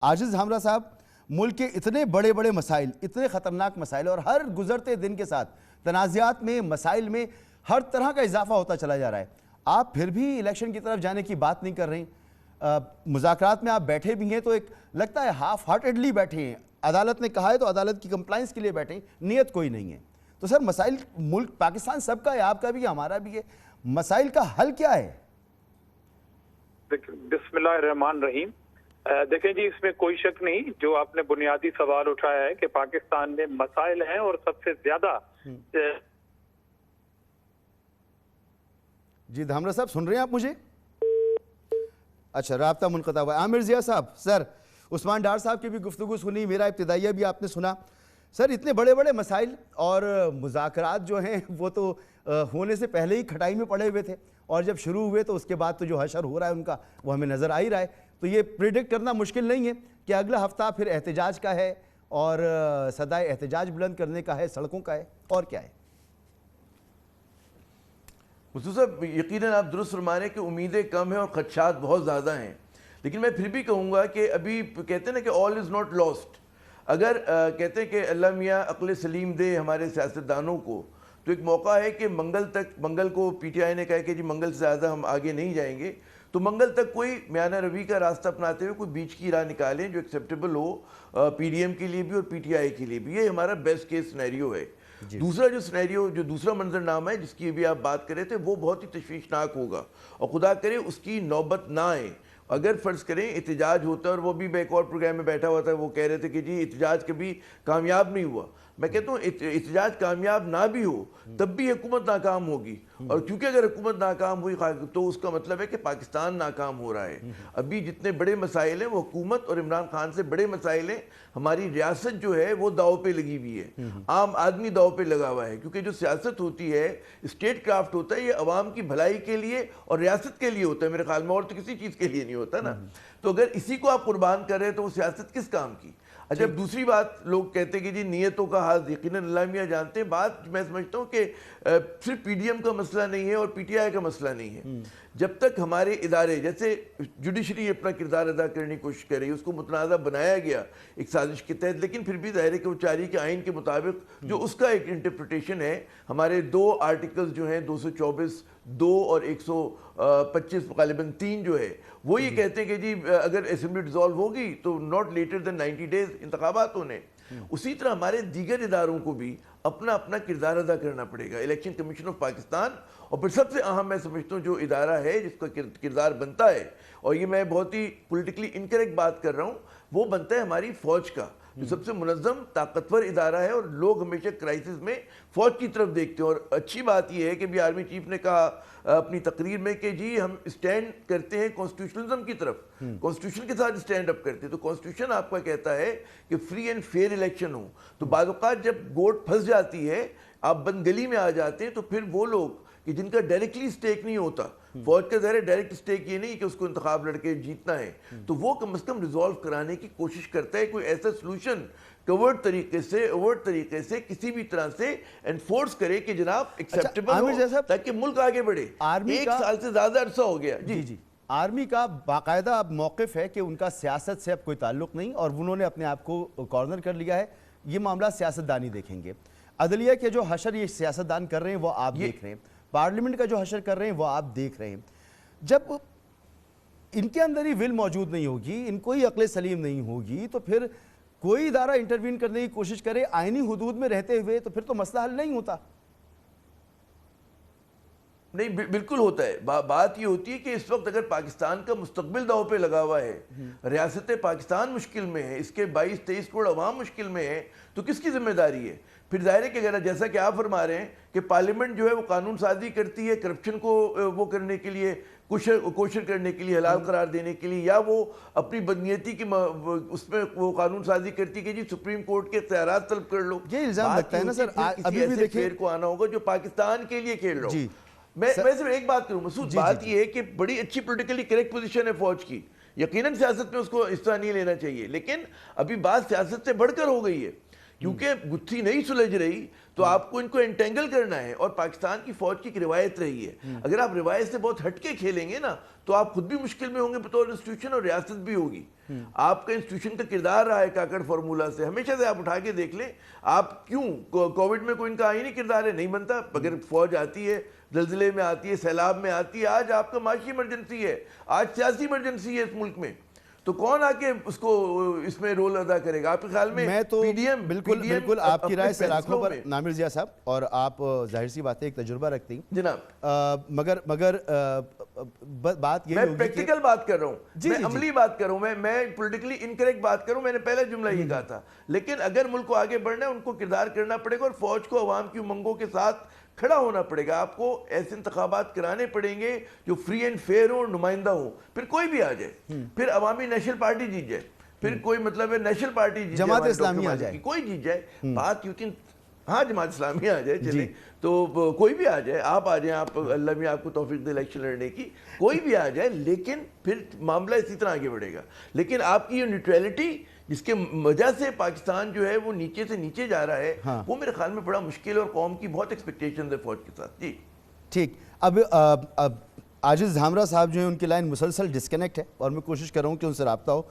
عاجز حامرہ صاحب، ملک کے اتنے بڑے بڑے مسائل، اتنے خطرناک مسائل، اور ہر گزرتے دن کے ساتھ تنازعات میں، مسائل میں ہر طرح کا اضافہ ہوتا چلا جا رہا ہے. آپ پھر بھی الیکشن کی طرف جانے کی بات نہیں کر رہے ہیں. مذاکرات میں آپ بیٹھے بھی ہیں تو ایک لگتا ہے ہاف ہارٹیڈلی بیٹھے ہیں. عدالت نے کہا ہے تو عدالت کی کمپلائنس کے لیے بیٹھے ہیں، نیت کوئی نہیں ہے. تو سر مسائل ملک پاکستان سب کا ہے، آپ کا بھی ہے، ہمارا بھی ہے. مسائل کا حل کیا ہے؟ بسم اللہ الرحمن الرحیم. دیکھیں جی، اس میں کوئی شک نہیں. جو آپ نے بنیادی سوال اٹھایا ہے کہ پاکستان میں مسائل ہیں اور سب سے زیادہ. جی دھامرہ صاحب سن رہے ہیں آپ مجھے؟ اچھا، رابطہ منقطع ہوا ہے. عامر ضیاء صاحب، سر عثمان ڈار صاحب کی بھی گفتگو سنی، میرا ابتدائیہ بھی آپ نے سنا. سر اتنے بڑے بڑے مسائل اور مذاکرات جو ہیں وہ تو ہونے سے پہلے ہی کھٹائی میں پڑے ہوئے تھے، اور جب شروع ہوئے تو اس کے بعد تو جو حشر ہو رہا ہے ان کا وہ ہمیں نظر آ ہی رہا ہے. تو یہ پریڈکٹ کرنا مشکل نہیں ہے کہ اگلا ہفتہ پھر احتجاج کا ہے اور صدائے احتجاج بلند کرنے کا ہے، سڑکوں کا ہے، اور کیا ہے؟ صاحب یقیناً آپ درست فرما رہے ہیں کہ امیدیں کم ہیں اور خدشات بہت زیادہ ہیں، لیکن میں پھر بھی کہوں گا کہ ابھی کہتے ہیں نا کہ آل از ناٹ لاسٹ. اگر کہتے ہیں کہ اللہ میاں عقل سلیم دے ہمارے سیاستدانوں کو، تو ایک موقع ہے کہ منگل کو پی ٹی آئی نے کہا کہ جی منگل سے زیادہ ہم آگے نہیں جائیں گے، تو منگل تک کوئی میانہ روی کا راستہ اپناتے ہوئے کوئی بیچ کی راہ نکالیں جو ایکسیپٹیبل ہو پی ڈی ایم کے لیے بھی اور پی ٹی آئی کے لیے بھی. یہ ہمارا بیسٹ کیس سینیریو ہے. دوسرا جو سینیریو، جو دوسرا منظرنامہ ہے جس کی بھی آپ بات کر رہے تھے، وہ بہت ہی تشویشناک ہوگا، اور خدا کرے اس کی نوبت نہ آئے. اگر فرض کریں احتجاج ہوتا ہے، اور وہ بھی میں ایک اور پروگرام میں بیٹھا ہوا تھا، وہ کہہ رہے تھے کہ جی احتجاج کبھی کامیاب نہیں ہوا. میں کہتا ہوں احتجاج کامیاب نہ بھی ہو تب بھی حکومت ناکام ہوگی، اور کیونکہ اگر حکومت ناکام ہوئی تو اس کا مطلب ہے کہ پاکستان ناکام ہو رہا ہے. ابھی جتنے بڑے مسائل ہیں وہ حکومت اور عمران خان سے بڑے مسائل ہیں. ہماری ریاست جو ہے وہ داؤ پہ لگی ہوئی ہے، عام آدمی داؤ پہ لگا ہوا ہے، کیونکہ جو سیاست ہوتی ہے، اسٹیٹ کرافٹ ہوتا ہے، یہ عوام کی بھلائی کے لیے اور ریاست کے لیے ہوتا ہے میرے خیال میں، اور تو کسی چیز کے لیے نہیں ہوتا نا. تو اگر اسی کو آپ قربان کر رہے ہیں تو وہ سیاست کس کام کی؟ اچھا، دوسری بات لوگ کہتے ہیں کہ جی نیتوں کا حال یقیناً اللہ میاں جانتے ہیں. بات میں سمجھتا ہوں کہ صرف پی ڈی ایم کا مسئلہ نہیں ہے اور پی ٹی آئی کا مسئلہ نہیں ہے. جب تک ہمارے ادارے جیسے جوڈیشری اپنا کردار ادا کرنے کی کوشش کر رہی ہے، اس کو متنازع بنایا گیا ایک سازش کے تحت، لیکن پھر بھی ظاہر ہے کہ وہ چاہ رہی ہے کہ آئین کے مطابق جو اس کا ایک انٹرپریٹیشن ہے، ہمارے 2 آرٹیکلز جو ہیں 224(2) اور 125 غالباً 3 جو ہے، وہ یہ کہتے ہیں کہ جی اگر اسمبلی ڈیزالو ہوگی تو ناٹ لیٹر دین 90 days انتخابات ہونے. اسی طرح ہمارے دیگر اداروں کو بھی اپنا اپنا کردار ادا کرنا پڑے گا. الیکشن کمیشن آف پاکستان، اور پھر سب سے اہم میں سمجھتا ہوں جو ادارہ ہے جس کا کردار بنتا ہے، اور یہ میں بہت ہی پولیٹیکلی انکریکٹ بات کر رہا ہوں، وہ بنتا ہے ہماری فوج کا، جو سب سے منظم طاقتور ادارہ ہے، اور لوگ ہمیشہ کرائسس میں فوج کی طرف دیکھتے ہیں. اور اچھی بات یہ ہے کہ بھی آرمی چیف نے کہا اپنی تقریر میں کہ جی ہم اسٹینڈ کرتے ہیں کانسٹیٹیوشنزم کی طرف، کانسٹیٹیوشن کے ساتھ اسٹینڈ اپ کرتے ہیں. تو کانسٹیٹیوشن آپ کا کہتا ہے کہ فری اینڈ فیئر الیکشن ہو. تو بعض اوقات جب گوٹ پھنس جاتی ہے، آپ بند گلی میں آ جاتے ہیں، تو پھر وہ لوگ کہ جن کا ڈائریکٹلی سٹیک نہیں ہوتا، فوج کا ظاہر ڈائریکٹ سٹیک یہ نہیں کہ اس کو انتخاب لڑ کے جیتنا ہے، تو وہ کم از کم ریزالو کرانے کی کوشش کرتا ہے کوئی ایسا سلوشن اوورٹ طریقے سے کسی بھی طرح سے انفورس کرے کہ جناب ایکسیپٹیبل ہو، تاکہ ملک آگے بڑھے. 1 سال سے زیادہ عرصہ ہو گیا. جی آرمی کا باقاعدہ اب موقف ہے کہ ان کا سیاست سے اب کوئی تعلق نہیں، اور انہوں نے اپنے آپ کو کارنر کر لیا ہے. یہ معاملہ سیاستدانی دیکھیں گے. عدلیہ کے جو حشر یہ سیاستدان کر رہے ہیں وہ آپ دیکھ رہے ہیں، پارلیمنٹ کا جو حشر کر رہے ہیں وہ آپ دیکھ رہے ہیں. جب ان کے اندر ہی ول موجود نہیں ہوگی، ان کو ہی عقل سلیم نہیں ہوگی، تو پھر کوئی ادارہ انٹروین کرنے کی کوشش کرے آئینی حدود میں رہتے ہوئے، تو پھر تو مسئلہ حل نہیں ہوتا. نہیں، بالکل ہوتا ہے. بات یہ ہوتی ہے کہ اس وقت اگر پاکستان کا مستقبل داؤ پہ لگا ہوا ہے، ریاست پاکستان مشکل میں ہے، اس کے 22-23 کروڑ عوام مشکل میں ہے، تو کس کی ذمہ داری ہے؟ پھر ظاہر ہے کہ اگر جیسا کہ آپ فرما رہے ہیں کہ پارلیمنٹ جو ہے وہ قانون سازی کرتی ہے کرپشن کو وہ کرنے کے لیے، کوشر کرنے کے لیے، حلال قرار دینے کے لیے، یا وہ اپنی بدنیتی کی اس میں وہ قانون سازی کرتی ہے کہ جی سپریم کورٹ کے اختیارات طلب کر لو. یہ الزام لگتا ہے نا سر، کسی ایسے پلیئر کو آنا ہوگا جو پاکستان کے لیے کھیل رہا ہو. میں صرف ایک بات کروں مسعود، بات یہ ہے کہ بڑی اچھی پولیٹیکلی کریکٹ پوزیشن ہے فوج کی، یقیناً سیاست میں اس کو حصہ نہیں لینا چاہیے، لیکن ابھی بات سیاست سے بڑھ کر ہو گئی ہے کیونکہ گتھی نہیں سلجھ رہی تو آپ کو ان کو انٹینگل کرنا ہے. اور پاکستان کی فوج کی ایک روایت رہی ہے, اگر آپ روایت سے بہت ہٹ کے کھیلیں گے نا تو آپ خود بھی مشکل میں ہوں گے بطور انسٹیٹیوشن, اور ریاست بھی ہوگی. آپ کا انسٹیٹیوشن کا کردار رہا ہے کاکڑ فارمولا سے, ہمیشہ سے آپ اٹھا کے دیکھ لیں. آپ کیوں کووڈ میں کوئی ان کا آئینی کردار ہے, نہیں بنتا. اگر فوج آتی ہے, زلزلے میں آتی ہے, سیلاب میں آتی ہے, آج آپ کا معاشی ایمرجنسی ہے, آج سیاسی ایمرجنسی ہے اس ملک میں, تو کون آ کے اس کو اس میں رول ادا کرے گا؟ آپ کے خیال میں تو پی ڈی ایم بالکل آپ کی رائے سلاخوں پر نامر ضیاء صاحب, اور آپ ظاہر سی بات ہے ایک تجربہ رکھتی ہیں جناب, مگر بات یہ میں پریکٹیکل بات کر رہا ہوں, میں عملی بات کر رہا ہوں, میں پولیٹیکلی انکریکٹ بات کروں. میں نے پہلا جملہ یہ کہا تھا, لیکن اگر ملک کو آگے بڑھنا ہے ان کو کردار کرنا پڑے گا, اور فوج کو عوام کی امنگوں کے ساتھ کھڑا ہونا پڑے گا. آپ کو ایسے انتخابات کرانے پڑیں گے جو فری اینڈ فیئر ہوں, نمائندہ ہوں. پھر کوئی بھی آ جائے, پھر عوامی نیشنل پارٹی جیت جائے, پھر کوئی مطلب ہے نیشنل پارٹی جیت جائے, جماعت اسلامی آ جائے, کوئی جیت جائے, بات یو کین, ہاں جماعت اسلامی آ جائے, چلے تو کوئی بھی آ جائے, آپ آ جائیں, آپ اللہ میں آپ کو توفیق دے الیکشن لڑنے کی, کوئی بھی آ جائے, لیکن پھر معاملہ اسی طرح آگے بڑھے گا. لیکن آپ کی یہ نیوٹریلٹی جس کے وجہ سے پاکستان جو ہے وہ نیچے سے نیچے جا رہا ہے, وہ میرے خیال میں بڑا مشکل ہے, اور قوم کی بہت ایکسپیکٹیشنز ہے فوج کے ساتھ. جی ٹھیک. اب عاجز دھامرا صاحب جو ہیں ان کی لائن مسلسل ڈسکنیکٹ ہے, اور میں کوشش کر رہا ہوں کہ ان سے رابطہ ہو.